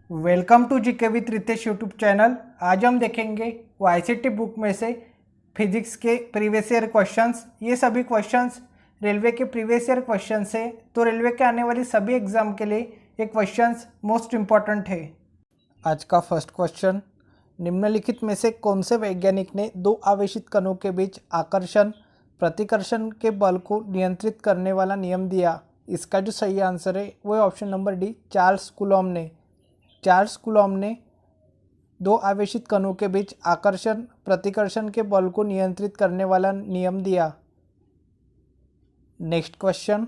Welcome to GK with Ritesh YouTube channel. आज हम देखेंगे वाईसीटी बुक में से फिजिक्स के प्रीवियस ईयर क्वेश्चंस। ये सभी क्वेश्चंस रेलवे के प्रीवियस ईयर क्वेश्चंस है, तो रेलवे के आने वाली सभी एग्जाम के लिए ये क्वेश्चंस मोस्ट इम्पॉर्टेंट है। आज का फर्स्ट क्वेश्चन, निम्नलिखित में से कौन से वैज्ञानिक ने दो आवेशित कणों के बीच आकर्षण प्रतिकर्षण के बल को नियंत्रित करने वाला नियम दिया? इसका जो सही आंसर है वो है option number D, Charles Coulomb ने। चार्ल्स कूलॉम ने दो आवेशित कणों के बीच आकर्षण प्रतिकर्षण के बल को नियंत्रित करने वाला नियम दिया। नेक्स्ट क्वेश्चन,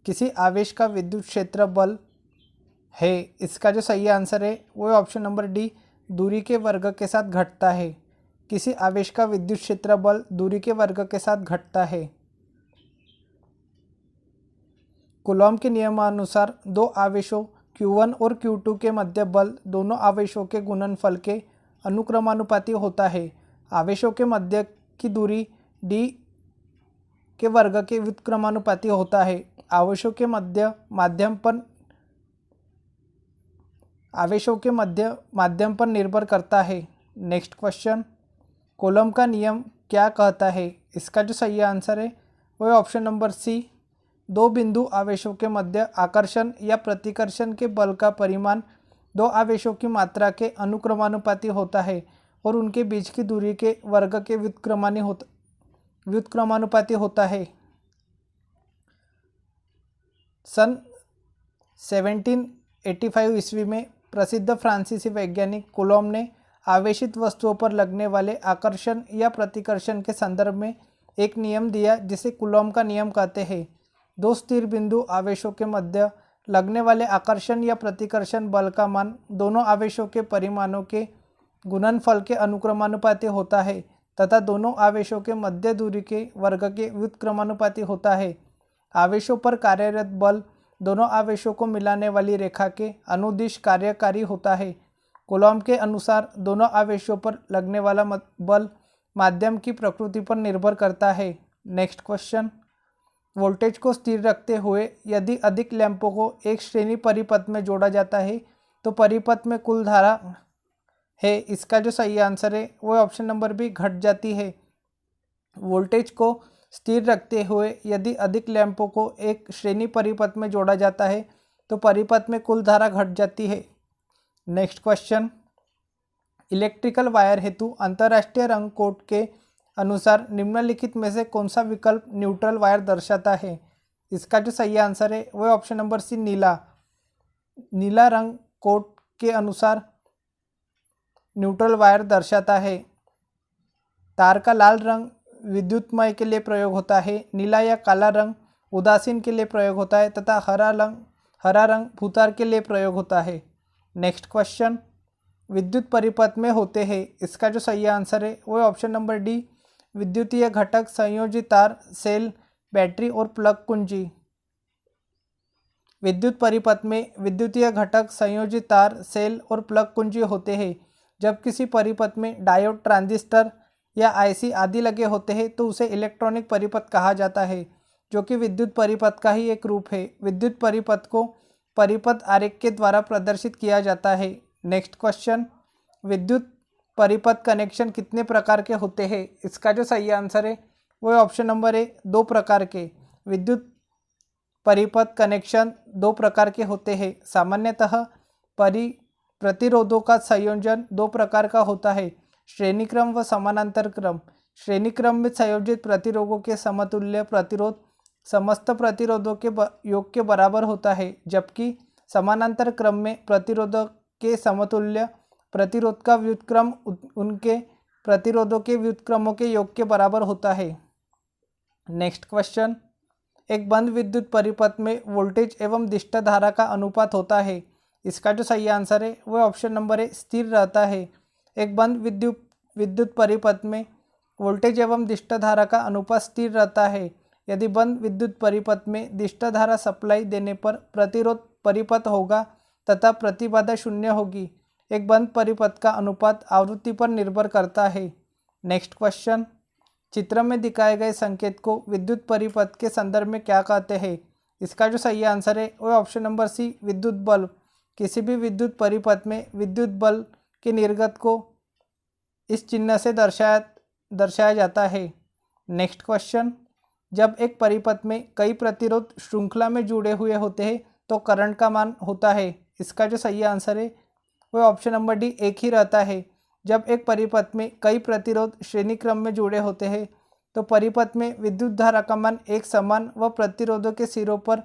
किसी आवेश का विद्युत क्षेत्र बल है, इसका जो सही आंसर है वो है ऑप्शन नंबर डी, दूरी के वर्ग के साथ घटता है। किसी आवेश का विद्युत क्षेत्र बल दूरी के वर्ग के साथ घटता है। कूलॉम के नियमानुसार दो आवेशों Q1 और Q2 के मध्य बल दोनों आवेशों के गुणनफल के अनुक्रमानुपाती होता है। आवेशों के मध्य की दूरी d के वर्ग के व्युत्क्रमानुपाती होता है। आवेशों के माध्यम पर निर्भर करता है। नेक्स्ट क्वेश्चन, कूलॉम का नियम क्या कहता है? इसका जो सही आंसर है वो है ऑप्शन नंबर सी, दो बिंदु आवेशों के मध्य आकर्षण या प्रतिकर्षण के बल का परिमाण दो आवेशों की मात्रा के अनुक्रमानुपाती होता है और उनके बीच की दूरी के वर्ग के व्युत्क्रमानुपाती होता है। सन 1785 ईस्वी में प्रसिद्ध फ्रांसीसी वैज्ञानिक कूलॉम ने आवेशित वस्तुओं पर लगने वाले आकर्षण या प्रतिकर्षण के संदर्भ में एक नियम दिया जिसे कूलॉम का नियम कहते हैं। दो स्थिर बिंदु आवेशों के मध्य लगने वाले आकर्षण या प्रतिकर्षण बल का मान दोनों आवेशों के परिमाणों के गुणनफल के अनुक्रमानुपाती होता है तथा दोनों आवेशों के मध्य दूरी के वर्ग के व्युत्क्रमानुपाती होता है। आवेशों पर कार्यरत बल दोनों आवेशों को मिलाने वाली रेखा के अनुदिश कार्यकारी होता है। कूलॉम के अनुसार दोनों आवेशों पर लगने वाला बल माध्यम की प्रकृति पर निर्भर करता है। नेक्स्ट क्वेश्चन, वोल्टेज को स्थिर रखते हुए यदि अधिक लैंपों को एक श्रेणी परिपथ में जोड़ा जाता है तो परिपथ में कुल धारा है। इसका जो सही आंसर है वो ऑप्शन नंबर बी, घट जाती है। वोल्टेज को स्थिर रखते हुए यदि अधिक लैंपों को एक श्रेणी परिपथ में जोड़ा जाता है तो परिपथ में कुल धारा घट जाती है। नेक्स्ट क्वेश्चन, इलेक्ट्रिकल वायर हेतु अंतर्राष्ट्रीय रंग कोड के अनुसार निम्नलिखित में से कौन सा विकल्प न्यूट्रल वायर दर्शाता है? इसका जो सही आंसर है वो ऑप्शन नंबर सी, नीला। नीला रंग कोड के अनुसार न्यूट्रल वायर दर्शाता है। तार का लाल रंग विद्युतमय के लिए प्रयोग होता है, नीला या काला रंग उदासीन के लिए प्रयोग होता है तथा हरा रंग भूतार के लिए प्रयोग होता है। नेक्स्ट क्वेश्चन, विद्युत परिपथ में होते हैं, इसका जो सही आंसर है वो है ऑप्शन नंबर डी, विद्युतीय घटक, संयोजी तार, सेल, बैटरी और प्लग कुंजी। विद्युत परिपथ में विद्युतीय घटक, संयोजी तार, सेल और प्लग कुंजी होते हैं। जब किसी परिपथ में डायोड, ट्रांजिस्टर या आईसी आदि लगे होते हैं तो उसे इलेक्ट्रॉनिक परिपथ कहा जाता है, जो कि विद्युत परिपथ का ही एक रूप है। विद्युत परिपथ को परिपथ आरेख के द्वारा प्रदर्शित किया जाता है। नेक्स्ट क्वेश्चन, विद्युत परिपथ कनेक्शन कितने प्रकार के होते हैं? इसका जो सही आंसर है वो है ऑप्शन नंबर ए, दो प्रकार के। विद्युत परिपथ कनेक्शन दो प्रकार के होते हैं। सामान्यतः प्रतिरोधों का संयोजन दो प्रकार का होता है, श्रेणी क्रम व समानांतर क्रम। श्रेणी क्रम में संयोजित प्रतिरोधों के समतुल्य प्रतिरोध समस्त प्रतिरोधों के योग के बराबर होता है, जबकि समानांतर क्रम में प्रतिरोधों के समतुल्य प्रतिरोध का व्युत्क्रम उनके प्रतिरोधों के व्युत्क्रमों के योग के बराबर होता है। नेक्स्ट क्वेश्चन, एक बंद विद्युत परिपथ में वोल्टेज एवं दिष्ट धारा का अनुपात होता है। इसका जो सही आंसर है वह ऑप्शन नंबर ए, स्थिर रहता है। एक बंद विद्युत परिपथ में वोल्टेज एवं दिष्ट धारा का अनुपात स्थिर रहता है। यदि बंद विद्युत परिपथ में दिष्ट धारा सप्लाई देने पर प्रतिरोध परिपथ होगा तथा प्रतिबाधा शून्य होगी। एक बंद परिपथ का अनुपात आवृत्ति पर निर्भर करता है। नेक्स्ट क्वेश्चन, चित्र में दिखाए गए संकेत को विद्युत परिपथ के संदर्भ में क्या कहते हैं? इसका जो सही आंसर है वो ऑप्शन नंबर सी, विद्युत बल्ब। किसी भी विद्युत परिपथ में विद्युत बल के निर्गत को इस चिन्ह से दर्शाया जाता है। नेक्स्ट क्वेश्चन, जब एक परिपथ में कई प्रतिरोध श्रृंखला में जुड़े हुए होते हैं तो करंट का मान होता है। इसका जो सही आंसर है वह ऑप्शन नंबर डी 1 ही रहता है। जब एक परिपथ में कई प्रतिरोध श्रेणी क्रम में जुड़े होते हैं तो परिपथ में विद्युत धारा का मान एक समान व प्रतिरोधों के सिरों पर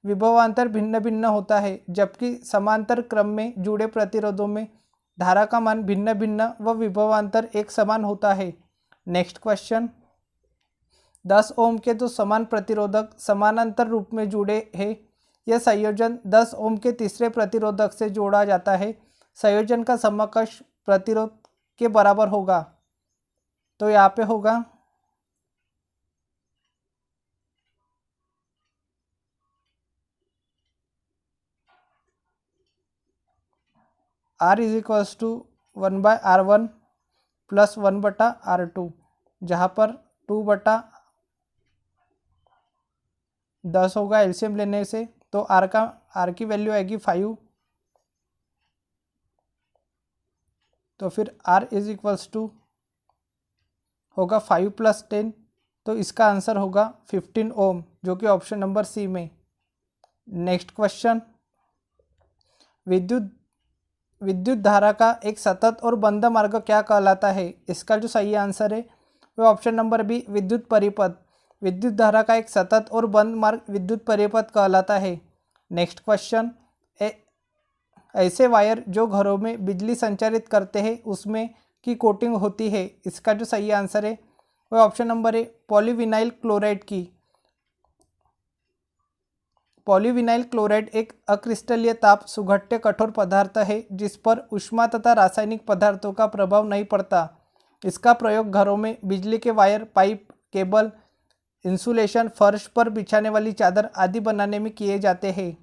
विभवांतर भिन्न भिन्न होता है, जबकि समांतर क्रम में जुड़े प्रतिरोधों में धारा का मान भिन्न भिन्न व विभवांतर एक समान होता है। नेक्स्ट क्वेश्चन, 10 ओम के दो समान प्रतिरोधक समानांतर रूप में जुड़े हैं। यह संयोजन 10 ओम के तीसरे प्रतिरोधक से जोड़ा जाता है। संयोजन का समकक्ष प्रतिरोध के बराबर होगा, तो यहाँ पे होगा R is equals to 1/R1 plus 1/R2, जहाँ पर 2/10 होगा एलसीएम लेने से, तो R की वैल्यू आएगी 5, तो फिर R इज इक्वल्स टू होगा 5 + 10, तो इसका आंसर होगा 15 ओम, जो कि ऑप्शन नंबर सी में। नेक्स्ट क्वेश्चन, विद्युत धारा का एक सतत और बंद मार्ग क्या कहलाता है? इसका जो सही आंसर है वह ऑप्शन नंबर बी विद्युत परिपथ। विद्युत धारा का एक सतत और बंद मार्ग विद्युत परिपथ कहलाता है। नेक्स्ट क्वेश्चन, ऐसे वायर जो घरों में बिजली संचारित करते हैं उसमें की कोटिंग होती है। इसका जो सही आंसर है वह ऑप्शन नंबर है पॉलीविनाइल क्लोराइड की। पॉलीविनाइल क्लोराइड एक अक्रिस्टलीय ताप सुघट्य कठोर पदार्थ है जिस पर ऊष्मा तथा रासायनिक पदार्थों का प्रभाव नहीं पड़ता। इसका प्रयोग घरों में बिजली के वायर, पाइप, केबल, इंसुलेशन, फर्श पर बिछाने वाली चादर आदि बनाने में किए जाते हैं।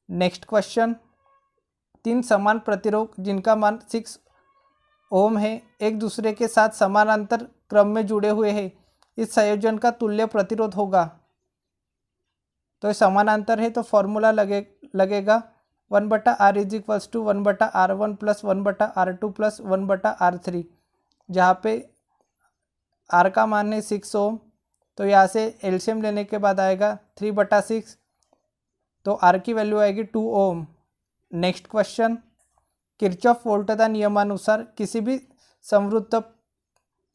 नेक्स्ट क्वेश्चन, 3 समान प्रतिरोध जिनका मान 6 ओम है एक दूसरे के साथ समानांतर क्रम में जुड़े हुए हैं, इस संयोजन का तुल्य प्रतिरोध होगा। तो समानांतर है तो फॉर्मूला लगेगा 1/R is equals to 1/R1 plus 1/R2 plus 1/R3, जहाँ पे R का मान है 6 ओम, तो यहाँ से एलसीएम लेने के बाद आएगा 3/6, तो R की वैल्यू आएगी 2 ओम। नेक्स्ट क्वेश्चन, किरचॉफ वोल्टता नियमानुसार किसी भी संवृत्त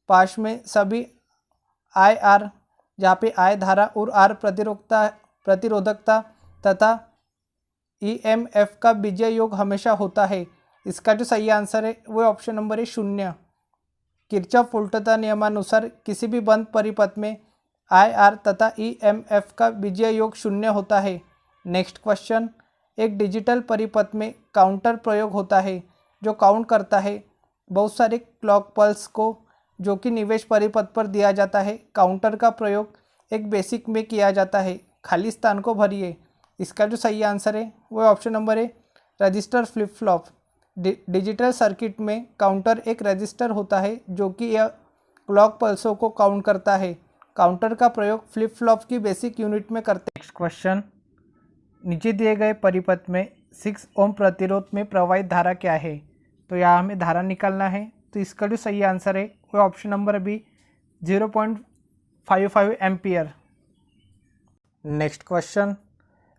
पाश में सभी IR, जहाँ पे I धारा और R प्रतिरोधकता तथा EMF का बीजीय योग हमेशा होता है। इसका जो सही आंसर है वो ऑप्शन नंबर है 0। किरचॉफ वोल्टता नियमानुसार किसी भी बंद परिपथ में IR तथा EMF का बीजीय योग 0 होता है। नेक्स्ट क्वेश्चन, एक डिजिटल परिपथ में काउंटर प्रयोग होता है जो काउंट करता है बहुत सारे क्लॉक पल्स को, जो कि निवेश परिपथ पर दिया जाता है। काउंटर का प्रयोग एक बेसिक में किया जाता है। खाली स्थान को भरिए। इसका जो सही आंसर है वो ऑप्शन नंबर है register flip flop. Digital circuit में काउंटर एक रजिस्टर होता है जो कि यह क्लॉक पल्सों को काउंट करता है। काउंटर का प्रयोग फ्लिप फ्लॉप की बेसिक यूनिट में करते हैं। नेक्स्ट क्वेश्चन, नीचे दिए गए परिपथ में 6 ओम प्रतिरोध में प्रवाहित धारा क्या है? तो यहाँ हमें धारा निकालना है, तो इसका जो सही आंसर है वो option number B 0.55 ampere. Next question,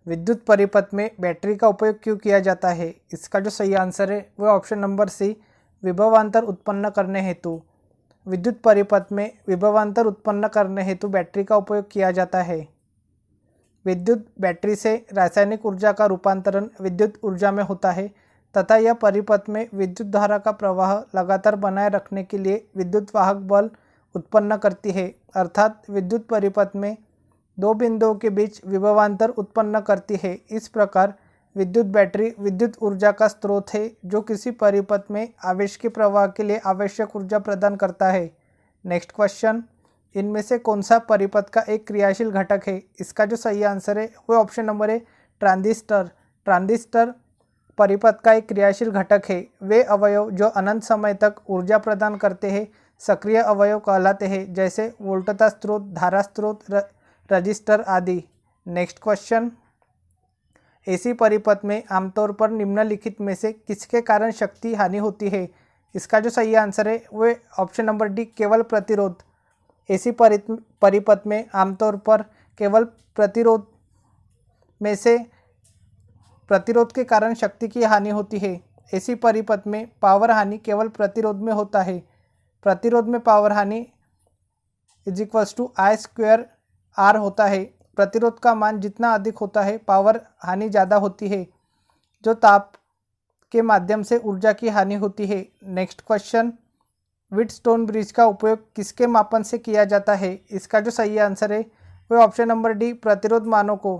विद्युत परिपथ में बैटरी का उपयोग क्यों किया जाता है? इसका जो सही आंसर है वो ऑप्शन नंबर सी विभवांतर उत्पन्न करने हेतु। विद्युत परिपथ में विभवांतर उत्पन्न करने हेतु बैटरी का उपयोग किया जाता है। विद्युत बैटरी से रासायनिक ऊर्जा का रूपांतरण विद्युत ऊर्जा में होता है तथा यह परिपथ में विद्युत धारा का प्रवाह लगातार बनाए रखने के लिए विद्युत वाहक बल उत्पन्न करती है, अर्थात विद्युत परिपथ में 2 बिंदुओं के बीच विभवांतर उत्पन्न करती है। इस प्रकार विद्युत बैटरी विद्युत ऊर्जा का स्रोत है जो किसी परिपथ में आवेश के प्रवाह के लिए आवश्यक ऊर्जा प्रदान करता है। नेक्स्ट क्वेश्चन, इनमें से कौन सा परिपथ का एक क्रियाशील घटक है? इसका जो सही आंसर है वो ऑप्शन नंबर है ट्रांजिस्टर। ट्रांजिस्टर परिपथ का एक क्रियाशील घटक है। वे अवयव जो अनंत समय तक ऊर्जा प्रदान करते हैं सक्रिय अवयव कहलाते हैं, जैसे वोल्टता स्रोत, धारा स्रोत, रजिस्टर आदि। नेक्स्ट क्वेश्चन, ऐसी परिपथ में आमतौर पर निम्नलिखित में से किसके कारण शक्ति हानि होती है? इसका जो सही आंसर है वो ऑप्शन नंबर डी, केवल प्रतिरोध। ऐसी परिपथ में आमतौर पर केवल प्रतिरोध में से प्रतिरोध के कारण शक्ति की हानि होती है। ऐसी परिपथ में पावर हानि केवल प्रतिरोध में होता है। प्रतिरोध में पावर हानि I² R होता है। प्रतिरोध का मान जितना अधिक होता है पावर हानि ज़्यादा होती है, जो ताप के माध्यम से ऊर्जा की हानि होती है। नेक्स्ट क्वेश्चन, व्हीटस्टोन ब्रिज का उपयोग किसके मापन से किया जाता है? इसका जो सही आंसर है वो ऑप्शन नंबर डी, प्रतिरोध मानों को।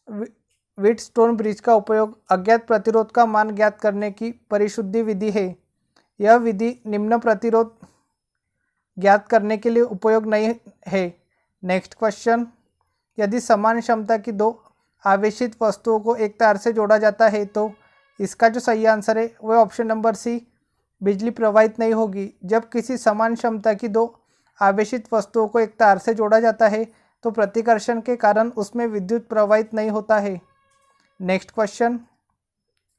व्हीटस्टोन ब्रिज का उपयोग अज्ञात प्रतिरोध का मान ज्ञात करने की परिशुद्धि विधि है। यह विधि निम्न प्रतिरोध ज्ञात करने के लिए उपयोग नहीं है। नेक्स्ट क्वेश्चन, यदि समान क्षमता की दो आवेशित वस्तुओं को एक तार से जोड़ा जाता है तो इसका जो सही आंसर है वह ऑप्शन नंबर सी, बिजली प्रवाहित नहीं होगी। जब किसी समान क्षमता की दो आवेशित वस्तुओं को एक तार से जोड़ा जाता है तो प्रतिकर्षण के कारण उसमें विद्युत प्रवाहित नहीं होता है। नेक्स्ट क्वेश्चन,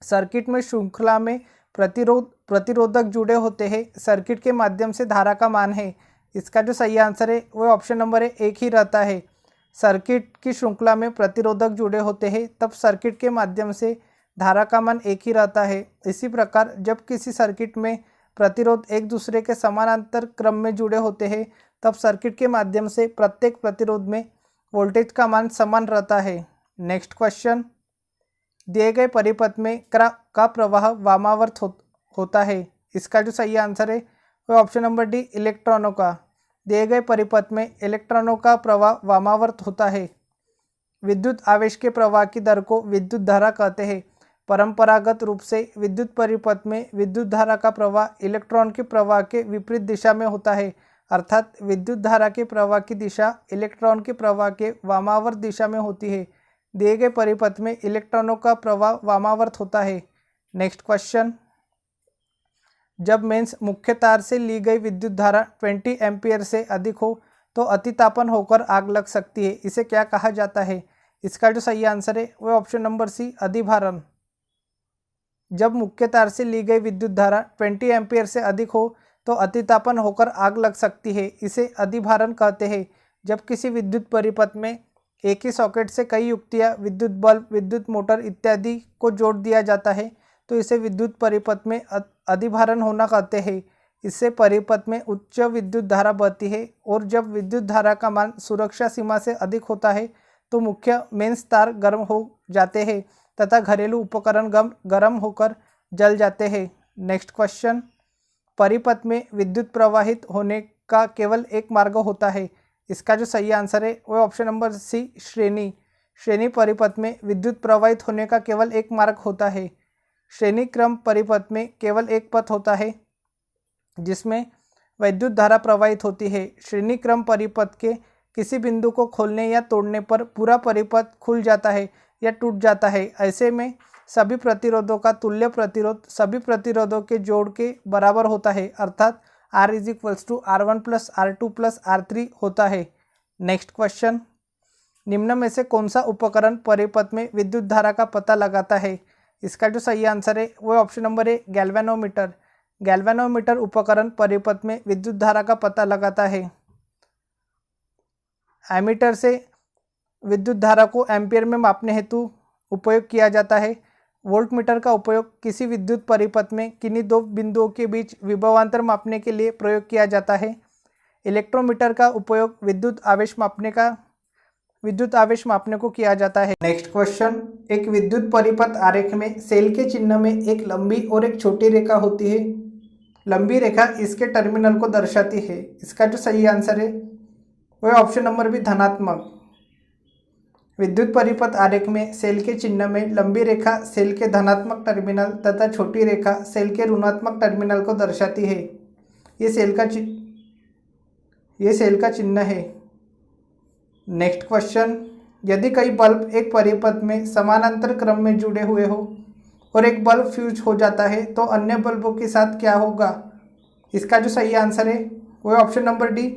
सर्किट में श्रृंखला में प्रतिरोधक जुड़े होते हैं। सर्किट के माध्यम से धारा का मान है। इसका जो सही आंसर है वह ऑप्शन नंबर है, एक ही रहता है। सर्किट की श्रृंखला में प्रतिरोधक जुड़े होते हैं तब सर्किट के माध्यम से धारा का मान एक ही रहता है। इसी प्रकार जब किसी सर्किट में प्रतिरोध एक दूसरे के समानांतर क्रम में जुड़े होते हैं तब सर्किट के माध्यम से प्रत्येक प्रतिरोध में वोल्टेज का मान समान रहता है। नेक्स्ट क्वेश्चन, दिए गए परिपथ में का प्रवाह वामावर्त होता है। इसका जो सही आंसर है वह ऑप्शन नंबर डी, इलेक्ट्रॉनों का। दिए गए परिपथ में इलेक्ट्रॉनों का प्रवाह वामावर्त होता है। विद्युत आवेश के प्रवाह की दर को विद्युत धारा कहते हैं। परंपरागत रूप से विद्युत परिपथ में विद्युत धारा का प्रवाह इलेक्ट्रॉन के प्रवाह के विपरीत दिशा में होता है, अर्थात विद्युत धारा के प्रवाह की दिशा इलेक्ट्रॉन के प्रवाह के वामावर्त दिशा में होती है। दिए गए परिपथ में इलेक्ट्रॉनों का प्रवाह वामावर्त होता है। नेक्स्ट क्वेश्चन, जब मेंस मुख्य तार से ली गई विद्युत धारा 20 एम्पीयर से अधिक हो तो अतितापन होकर आग लग सकती है। इसे क्या कहा जाता है? इसका जो सही आंसर है वह ऑप्शन नंबर सी, अधिभारण। जब मुख्य तार से ली गई विद्युत धारा 20 एम्पीयर से अधिक हो तो अतितापन होकर आग लग सकती है। इसे अधिभारण कहते हैं। जब किसी विद्युत परिपथ में एक ही सॉकेट से कई युक्तियाँ, विद्युत बल्ब, विद्युत मोटर इत्यादि को जोड़ दिया जाता है तो इसे विद्युत परिपथ में अधिभारण होना कहते हैं। इससे परिपथ में उच्च विद्युत धारा बहती है और जब विद्युत धारा का मान सुरक्षा सीमा से अधिक होता है तो मुख्य मेंस तार गर्म हो जाते हैं तथा घरेलू उपकरण गर्म होकर जल जाते हैं। नेक्स्ट क्वेश्चन, परिपथ में विद्युत प्रवाहित होने का केवल एक मार्ग होता है। इसका जो सही आंसर है वह ऑप्शन नंबर सी, श्रेणी परिपथ में विद्युत प्रवाहित होने का केवल एक मार्ग होता है। श्रेणी क्रम परिपथ में केवल एक पथ होता है जिसमें विद्युत धारा प्रवाहित होती है। श्रेणी क्रम परिपथ के किसी बिंदु को खोलने या तोड़ने पर पूरा परिपथ खुल जाता है या टूट जाता है। ऐसे में सभी प्रतिरोधों का तुल्य प्रतिरोध सभी प्रतिरोधों के जोड़ के बराबर होता है, अर्थात R = R1 + R2 + R3 होता है। नेक्स्ट क्वेश्चन, निम्न में से कौन सा उपकरण परिपथ में विद्युत धारा का पता लगाता है? इसका जो सही आंसर है वह ऑप्शन नंबर है, गैल्वेनोमीटर। गैल्वेनोमीटर उपकरण परिपथ में विद्युत धारा का पता लगाता है। एमीटर से विद्युत धारा को एम्पीयर में मापने हेतु उपयोग किया जाता है। वोल्टमीटर का उपयोग किसी विद्युत परिपथ में किन्हीं दो बिंदुओं के बीच विभवांतर मापने के लिए प्रयोग किया जाता है। इलेक्ट्रोमीटर का उपयोग विद्युत आवेश मापने को किया जाता है। नेक्स्ट क्वेश्चन, एक विद्युत परिपथ आरेख में सेल के चिन्ह में एक लंबी और एक छोटी रेखा होती है। लंबी रेखा इसके टर्मिनल को दर्शाती है। इसका जो सही आंसर है वह ऑप्शन नंबर बी, धनात्मक। विद्युत परिपथ आरेख में सेल के चिन्ह में लंबी रेखा सेल के धनात्मक टर्मिनल तथा छोटी रेखा सेल के ऋणात्मक टर्मिनल को दर्शाती है। ये सेल का चिन्ह है। नेक्स्ट क्वेश्चन, यदि कई बल्ब एक परिपथ में समानांतर क्रम में जुड़े हुए हो और एक बल्ब फ्यूज हो जाता है तो अन्य बल्बों के साथ क्या होगा? इसका जो सही आंसर है वह ऑप्शन नंबर डी,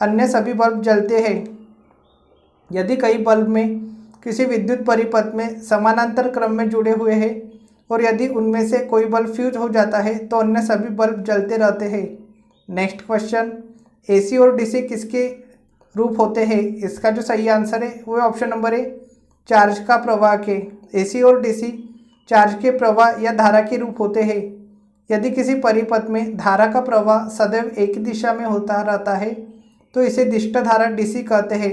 अन्य सभी बल्ब जलते हैं। यदि कई बल्ब में किसी विद्युत परिपथ में समानांतर क्रम में जुड़े हुए हैं और यदि उनमें से कोई बल्ब फ्यूज हो जाता है तो अन्य सभी बल्ब जलते रहते हैं। नेक्स्ट क्वेश्चन, एसी और डीसी किसके रूप होते हैं? इसका जो सही आंसर है वो ऑप्शन नंबर ए, चार्ज का प्रवाह के। एसी और डीसी चार्ज के प्रवाह या धारा के रूप होते हैं। यदि किसी परिपथ में धारा का प्रवाह सदैव एक दिशा में होता रहता है तो इसे दिष्ट धारा डीसी कहते हैं,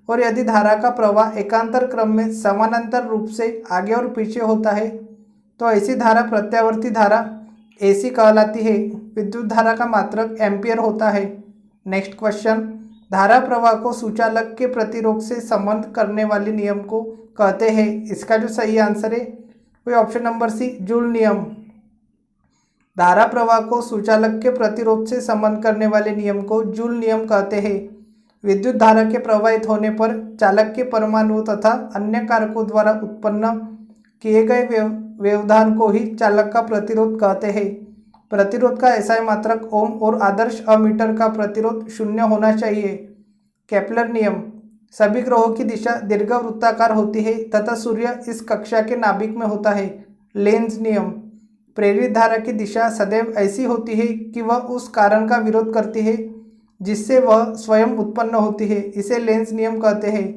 और यदि धारा का प्रवाह एकांतर क्रम में समानांतर रूप से आगे और पीछे होता है तो ऐसी धारा प्रत्यावर्ती धारा एसी कहलाती है। विद्युत धारा का मात्रक एम्पियर होता है। नेक्स्ट क्वेश्चन, धारा प्रवाह को सूचालक के प्रतिरोध से संबंध करने वाले नियम को कहते हैं। इसका जो सही आंसर है वो ऑप्शन नंबर सी, जूल नियम। धारा प्रवाह को सूचालक के प्रतिरोध से संबंध करने वाले नियम को जूल नियम कहते हैं। विद्युत धारा के प्रवाहित होने पर चालक के परमाणु तथा अन्य कारकों द्वारा उत्पन्न किए गए व्यवधान को ही चालक का प्रतिरोध कहते हैं। प्रतिरोध का एसआई मात्रक ओम और आदर्श अमीटर का प्रतिरोध 0 होना चाहिए। केपलर नियम, सभी ग्रहों की दिशा दीर्घवृत्ताकार होती है तथा सूर्य इस कक्षा के नाभिक में होता है। लेंज नियम, प्रेरित धारा की दिशा सदैव ऐसी होती है कि वह उस कारण का विरोध करती है जिससे वह स्वयं उत्पन्न होती है। इसे लेंज नियम कहते हैं।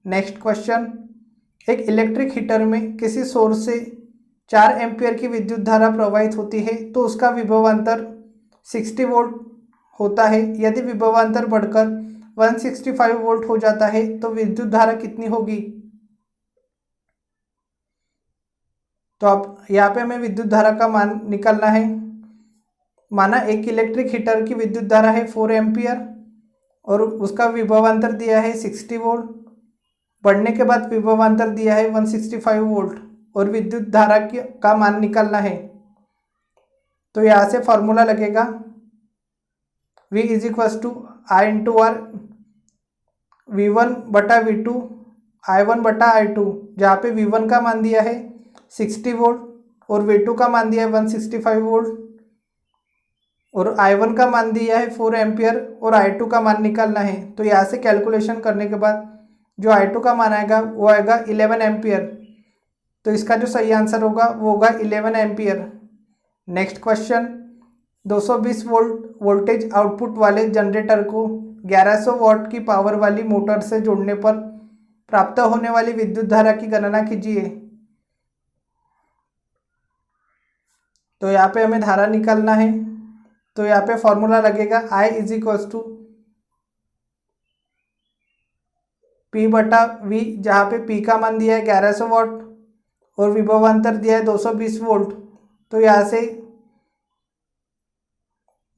नेक्स्ट क्वेश्चन, एक इलेक्ट्रिक हीटर में किसी सोर्स से 4 एम्पियर की विद्युत धारा प्रवाहित होती है तो उसका विभवांतर 60 वोल्ट होता है। यदि विभवांतर बढ़कर 165 वोल्ट हो जाता है तो विद्युत धारा कितनी होगी? तो अब यहाँ पे हमें विद्युत धारा का मान निकालना है। माना एक इलेक्ट्रिक हीटर की विद्युत धारा है 4 एम्पियर और उसका विभवांतर दिया है 60 वोल्ट। बढ़ने के बाद विभवांतर दिया है 165 वोल्ट और विद्युत धारा का मान निकालना है। तो यहाँ से फॉर्मूला लगेगा V is equals to I into R, V1 बटा V2 I1 बटा I2, जहाँ पे V1 का मान दिया है 60 वोल्ट और V2 का मान दिया है 165 वोल्ट और I1 का मान दिया है 4 एम्पियर और I2 का मान निकालना है। तो यहाँ से कैलकुलेशन करने के बाद जो I2 का मान आएगा वो आएगा 11 एम्पियर। तो इसका जो सही आंसर होगा वो होगा 11 ampere. Next question, 220 volt voltage output वाले जनरेटर को 1100 वॉट की पावर वाली मोटर से जोड़ने पर प्राप्त होने वाली विद्युत धारा की गणना कीजिए। तो यहाँ पे हमें धारा निकालना है। तो यहाँ पे फॉर्मूला लगेगा I is equals to P बटा V, जहाँ पे P का मान दिया है 1100 वॉट और विभवांतर दिया है 220 वोल्ट। तो यहाँ से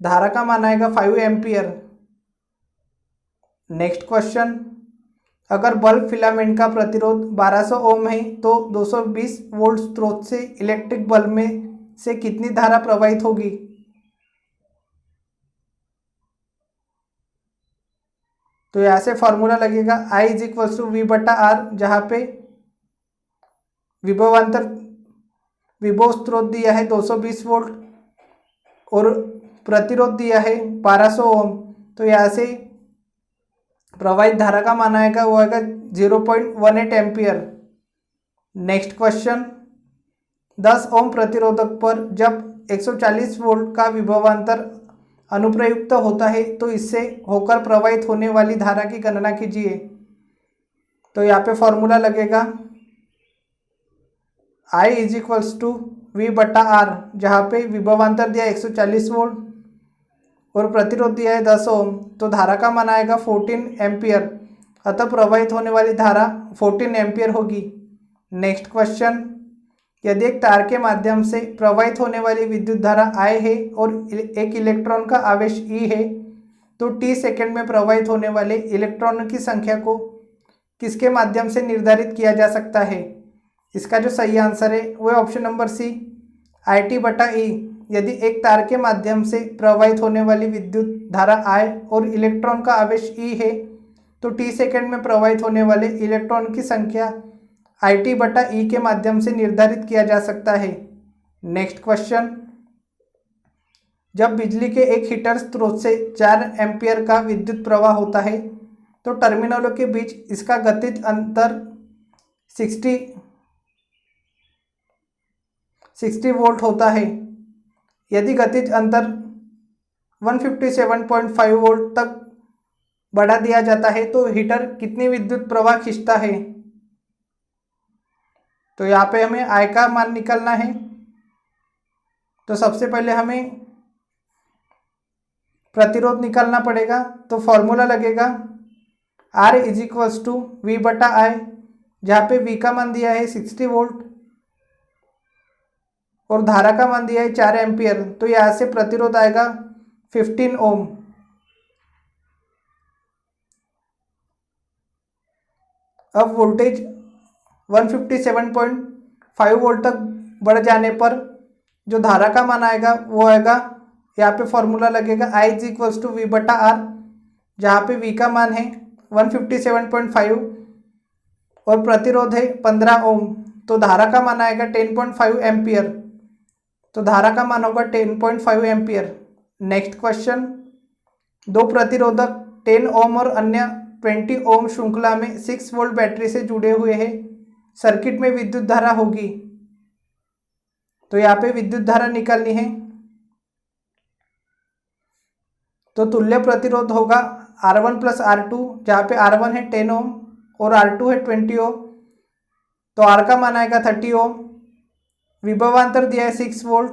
धारा का मान आएगा 5 एम्पियर। नेक्स्ट क्वेश्चन, अगर बल्ब फिलामेंट का प्रतिरोध 1200 ओम है तो 220 वोल्ट स्रोत से इलेक्ट्रिक बल्ब में से कितनी धारा प्रवाहित होगी? तो यहाँ से फॉर्मूला लगेगा I is equals to V बटा R, जहाँ पे विभव स्रोत दिया है 220 वोल्ट और प्रतिरोध दिया है 1200 ओम। तो यहाँ से प्रवाहित धारा का मान आएगा वो आएगा 0.18 एम्पियर। नेक्स्ट क्वेश्चन, 10 ओम प्रतिरोधक पर जब 140 वोल्ट का विभवांतर अनुप्रयुक्त होता है तो इससे होकर प्रवाहित होने वाली धारा की गणना कीजिए। तो यहाँ पे फॉर्मूला लगेगा I is equals to V बटा R, जहाँ पे विभवांतर दिया 140 वोल्ट और प्रतिरोध दिया है 10 ओम। तो धारा का मान आएगा 14 एम्पियर, अतः प्रवाहित होने वाली धारा 14 एम्पियर होगी। नेक्स्ट क्वेश्चन, यदि एक तार के माध्यम से प्रवाहित होने वाली विद्युत धारा I है और एक इलेक्ट्रॉन का आवेश E है तो t सेकेंड में प्रवाहित होने वाले इलेक्ट्रॉनों की संख्या को किसके माध्यम से निर्धारित किया जा सकता है? इसका जो सही आंसर है वो ऑप्शन नंबर सी, IT बटा E। यदि एक तार के माध्यम से प्रवाहित होने वाली विद्युत धारा I और इलेक्ट्रॉन का आवेश E है तो t सेकेंड में प्रवाहित होने वाले इलेक्ट्रॉन की संख्या IT बटा E के माध्यम से निर्धारित किया जा सकता है। नेक्स्ट क्वेश्चन, जब बिजली के एक हीटर स्रोत से 4 एम्पियर का विद्युत प्रवाह होता है तो टर्मिनलों के बीच इसका गतिज अंतर 60 वोल्ट होता है। यदि गतिज अंतर 157.5 वोल्ट तक बढ़ा दिया जाता है तो हीटर कितनी विद्युत प्रवाह खींचता है? तो यहाँ पे हमें I का मान निकालना है। तो सबसे पहले हमें प्रतिरोध निकालना पड़ेगा। तो फॉर्मूला लगेगा R is equals to V बटा I, जहाँ पे V का मान दिया है 60 वोल्ट और धारा का मान दिया है 4 एम्पियर। तो यहाँ से प्रतिरोध आएगा 15 ओम। अब वोल्टेज 157.5 वोल्ट तक बढ़ जाने पर जो धारा का मान आएगा वो आएगा, यहाँ पे फॉर्मूला लगेगा I is equals to V बटा R, जहाँ पे V का मान है 157.5 और प्रतिरोध है 15 ओम। तो धारा का मान आएगा 10.5 एम्पियर। तो धारा का मान होगा 10.5 एम्पियर। नेक्स्ट क्वेश्चन, दो प्रतिरोधक 10 ओम और अन्य 20 ओम श्रृंखला में 6 वोल्ट बैटरी से जुड़े हुए हैं, सर्किट में विद्युत धारा होगी। तो यहाँ पे विद्युत धारा निकालनी है। तो तुल्य प्रतिरोध होगा R1 प्लस R2, जहाँ पे R1 है 10 ओम और R2 है 20 ओम। तो R का मान आएगा 30 ओम। विभवांतर दिया है 6 वोल्ट।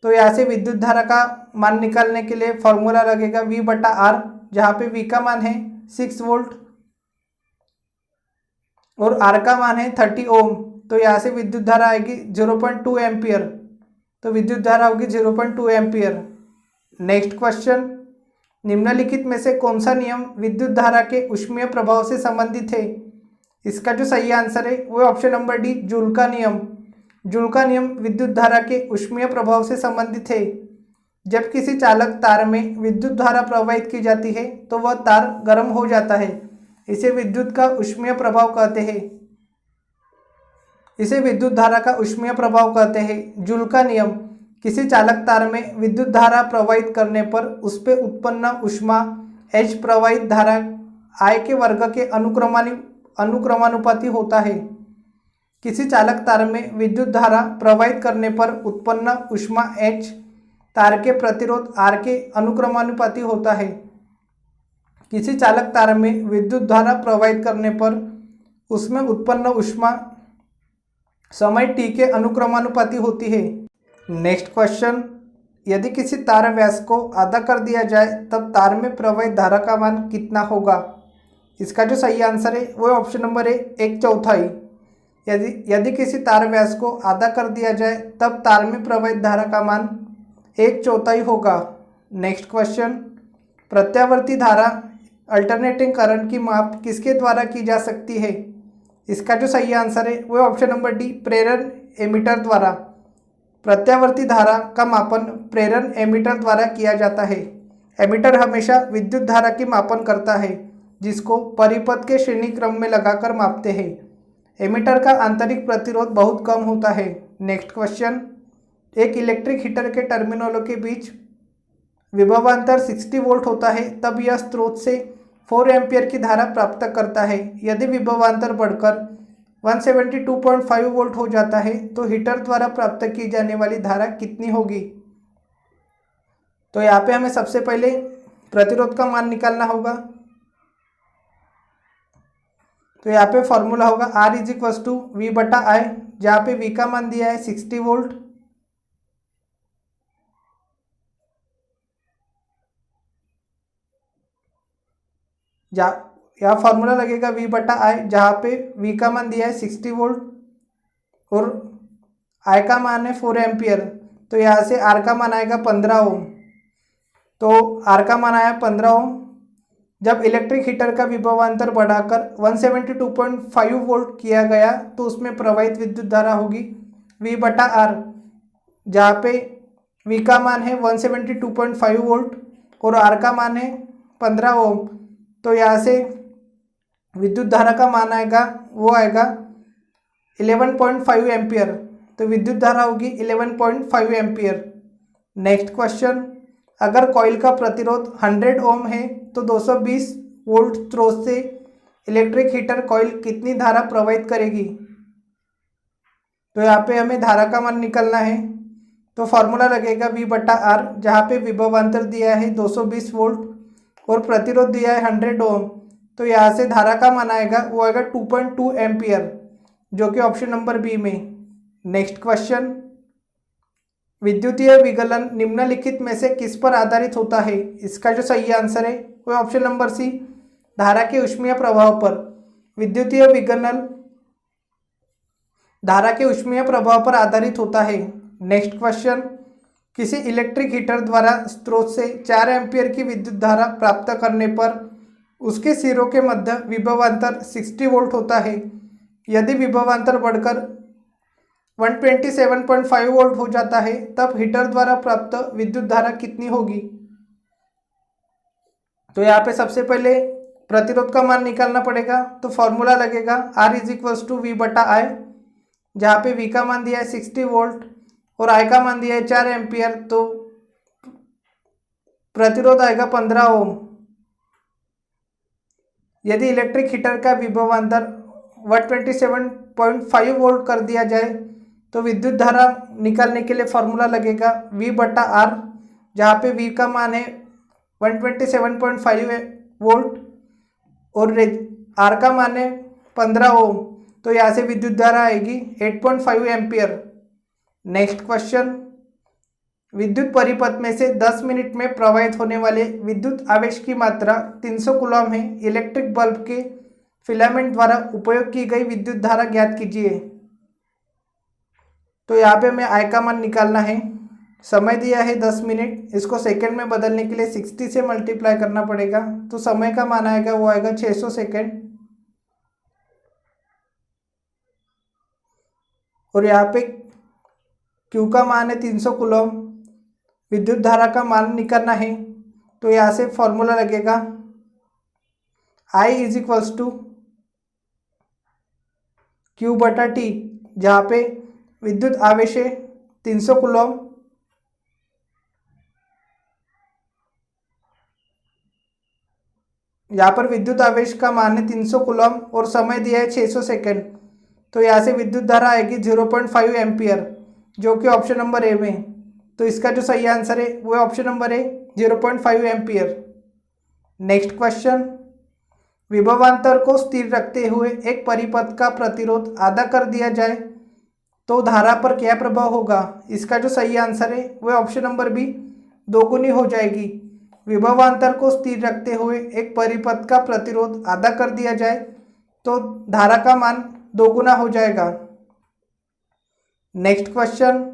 तो यहाँ से विद्युत धारा का मान निकालने के लिए फॉर्मूला लगेगा V बटा R, जहाँ पे V का मान है 6 वोल्ट और R का मान है 30 ओम। तो यहाँ से विद्युत धारा आएगी 0.2 एम्पियर। तो विद्युत धारा होगी 0.2 एम्पियर। नेक्स्ट क्वेश्चन, निम्नलिखित में से कौन सा नियम विद्युत धारा के ऊष्मीय प्रभाव से संबंधित है? इसका जो सही आंसर है वो ऑप्शन नंबर डी, जूल का नियम। जूल का नियम विद्युत धारा के ऊष्मीय प्रभाव से संबंधित है। जब किसी चालक तार में विद्युत धारा प्रवाहित की जाती है तो वह तार गर्म हो जाता है। इसे विद्युत का ऊष्मीय प्रभाव कहते हैं। इसे विद्युत धारा का ऊष्मीय प्रभाव कहते हैं। जूल का नियम, किसी चालक तार में विद्युत धारा प्रवाहित करने पर उस पे उत्पन्न ऊष्मा H प्रवाहित धारा I के वर्ग के अनुक्रमानुपाती होता है। किसी चालक तार में विद्युत धारा प्रवाहित करने पर उत्पन्न ऊष्मा H तार के प्रतिरोध R के अनुक्रमानुपाती होता है। किसी चालक तार में विद्युत धारा प्रवाहित करने पर उसमें उत्पन्न ऊष्मा समय t के अनुक्रमानुपाती होती है। नेक्स्ट क्वेश्चन, यदि किसी तार व्यास को आधा कर दिया जाए तब तार में प्रवाहित धारा का मान कितना होगा? इसका जो सही आंसर है वो ऑप्शन नंबर है 1/4। यदि किसी तार व्यास को आधा कर दिया जाए तब तार में प्रवाहित धारा का मान 1/4 होगा। नेक्स्ट क्वेश्चन, प्रत्यावर्ती धारा अल्टरनेटिंग करंट की माप किसके द्वारा की जा सकती है? इसका जो सही आंसर है वो ऑप्शन नंबर डी, प्रेरण एमीटर द्वारा। प्रत्यावर्ती धारा का मापन प्रेरण एमीटर द्वारा किया जाता है। एमीटर हमेशा विद्युत धारा की मापन करता है, जिसको परिपथ के श्रेणी क्रम में लगाकर मापते हैं। एमीटर का आंतरिक प्रतिरोध बहुत कम होता है। नेक्स्ट क्वेश्चन, एक इलेक्ट्रिक हीटर के टर्मिनलों के बीच विभवांतर 60 वोल्ट होता है, तब यह स्रोत से 4 एम्पियर की धारा प्राप्त करता है। यदि विभवांतर बढ़कर 172.5 वोल्ट हो जाता है तो हीटर द्वारा प्राप्त की जाने वाली धारा कितनी होगी? तो यहाँ पे हमें सबसे पहले प्रतिरोध का मान निकालना होगा। तो यहाँ पे फॉर्मूला होगा R is equals to V बटा I, जहाँ पे V का मान दिया है 60 वोल्ट यहाँ फॉर्मूला लगेगा V बटा I, जहाँ पे V का मान दिया है 60 वोल्ट और I का मान है 4 एम्पियर। तो यहाँ से R का मान आएगा 15 ओम। तो R का मान आया 15 ओम। जब इलेक्ट्रिक हीटर का विभवांतर बढ़ाकर 172.5 वोल्ट किया गया तो उसमें प्रवाहित विद्युत धारा होगी V बटा R, जहाँ पे V का मान है 172.5 वोल्ट और R का मान है 15 ओम। तो यहाँ से विद्युत धारा का मान आएगा वो आएगा 11.5 एम्पियर। तो विद्युत धारा होगी 11.5 एम्पियर। नेक्स्ट क्वेश्चन, अगर कॉइल का प्रतिरोध 100 ओम है तो 220 वोल्ट स्रोत से इलेक्ट्रिक हीटर कॉइल कितनी धारा प्रवाहित करेगी। तो यहाँ पे हमें धारा का मान निकालना है। तो फॉर्मूला लगेगा V/R, जहाँ पे विभवांतर दिया है 220 वोल्ट और प्रतिरोध दिया है 100 ओम। तो यहाँ से धारा का मान आएगा वो आएगा 2.2 एम्पियर, जो कि ऑप्शन नंबर बी में। नेक्स्ट क्वेश्चन, विद्युतीय विकलन निम्नलिखित में से किस पर आधारित होता है। इसका जो सही आंसर है वो ऑप्शन नंबर सी, धारा के ऊष्मीय प्रभाव पर। विद्युतीय विकलन धारा के ऊष्मीय प्रभाव पर आधारित होता है। नेक्स्ट क्वेश्चन, किसी इलेक्ट्रिक हीटर द्वारा स्रोत से 4 एम्पियर की विद्युत धारा प्राप्त करने पर उसके सिरों के मध्य विभवांतर 60 वोल्ट होता है। यदि विभवांतर बढ़कर 127.5 वोल्ट हो जाता है तब हीटर द्वारा प्राप्त विद्युत धारा कितनी होगी। तो यहाँ पे सबसे पहले प्रतिरोध का मान निकालना पड़ेगा। तो फॉर्मूला लगेगा R = V/I, जहाँ पे V का मान दिया है 60 वोल्ट और I का मान दिया है 4 एम्पियर। तो प्रतिरोध आएगा 15 ओम। यदि इलेक्ट्रिक हीटर का विभवांतर 127.5 वोल्ट कर दिया जाए तो विद्युत धारा निकालने के लिए फॉर्मूला लगेगा V/R, जहाँ पे V का मान है 127.5 वोल्ट और R का मान है 15 ओम। तो यहाँ से विद्युत धारा आएगी 8.5 एम्पियर। नेक्स्ट क्वेश्चन, विद्युत परिपथ में से 10 मिनट में प्रवाहित होने वाले विद्युत आवेश की मात्रा 300 कूलम है। इलेक्ट्रिक बल्ब के फिलामेंट द्वारा उपयोग की गई विद्युत धारा ज्ञात कीजिए। तो यहाँ पे हमें I का मान निकालना है। समय दिया है 10 मिनट, इसको सेकंड में बदलने के लिए 60 से मल्टीप्लाई करना पड़ेगा। तो समय का मान आएगा वो आएगा 600 सेकेंड। और यहाँ पे Q का मान है 300 कूलम, विद्युत धारा का मान निकालना है। तो यहाँ से फॉर्मूला लगेगा I = Q/T, जहाँ पे विद्युत आवेश है 300 कूलम यहाँ पर विद्युत आवेश का मान है 300 कूलम और समय दिया है 600 सेकेंड। तो यहाँ से विद्युत धारा आएगी 0.5 एम्पियर, जो कि ऑप्शन नंबर ए में। तो इसका जो सही आंसर है वो option number A 0.5 ampere. Next question, विभवांतर को स्थिर रखते हुए एक परिपथ का प्रतिरोध आधा कर दिया जाए तो धारा पर क्या प्रभाव होगा। इसका जो सही आंसर है वो ऑप्शन नंबर बी, दोगुनी हो जाएगी। विभवांतर को स्थिर रखते हुए एक परिपथ का प्रतिरोध आधा कर दिया जाए तो धारा का मान दोगुना हो जाएगा। नेक्स्ट क्वेश्चन,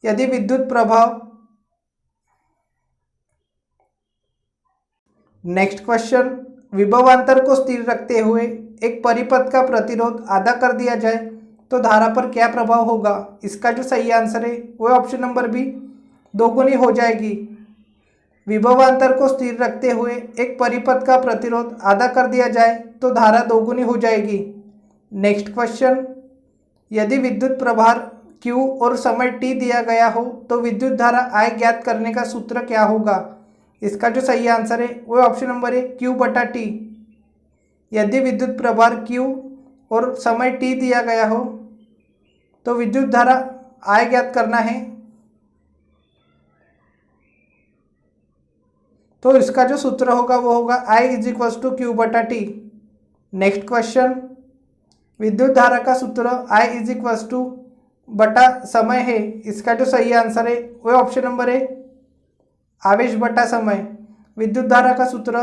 यदि विद्युत प्रभाव विभवांतर को स्थिर रखते हुए एक परिपथ का प्रतिरोध आधा कर दिया जाए तो धारा पर क्या प्रभाव होगा। इसका जो सही आंसर है वो ऑप्शन नंबर बी, दोगुनी हो जाएगी। विभवांतर को स्थिर रखते हुए एक परिपथ का प्रतिरोध आधा कर दिया जाए तो धारा दोगुनी हो जाएगी। नेक्स्ट क्वेश्चन, यदि विद्युत प्रभार Q और समय t दिया गया हो तो विद्युत धारा I ज्ञात करने का सूत्र क्या होगा। इसका जो सही आंसर है वो ऑप्शन नंबर है Q/T। यदि विद्युत प्रभार Q और समय t दिया गया हो तो विद्युत धारा I ज्ञात करना है। तो इसका जो सूत्र होगा वो होगा I = Q/T। नेक्स्ट क्वेश्चन, विद्युत धारा का सूत्र I = समय है। इसका जो सही आंसर है वो ऑप्शन नंबर है आवेश बटा समय। विद्युत धारा का सूत्र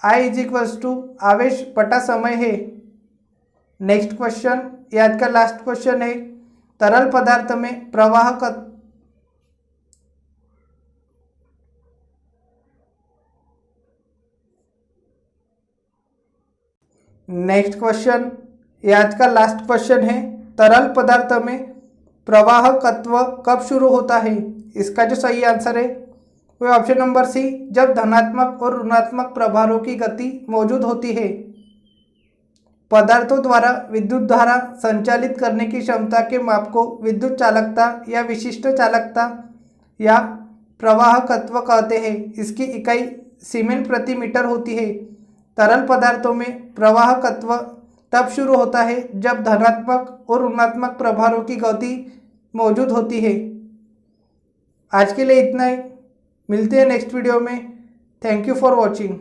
I = आवेश बटा समय है। नेक्स्ट क्वेश्चन, ये आज का लास्ट क्वेश्चन है। तरल पदार्थ में प्रवाह का नेक्स्ट क्वेश्चन, ये आज का लास्ट क्वेश्चन है। तरल पदार्थ में प्रवाहकत्व कब शुरू होता है। इसका जो सही आंसर है वो ऑप्शन नंबर सी, जब धनात्मक और ऋणात्मक प्रभारों की गति मौजूद होती है। पदार्थों द्वारा विद्युत धारा संचालित करने की क्षमता के माप को विद्युत चालकता या विशिष्ट चालकता या प्रवाहकत्व कहते हैं। इसकी इकाई सीमेन प्रति मीटर होती है। तरल पदार्थों में प्रवाहकत्व तब शुरू होता है जब धनात्मक और ऋणात्मक प्रभारों की गति मौजूद होती है। आज के लिए इतना ही, मिलते हैं नेक्स्ट वीडियो में। Thank you for watching.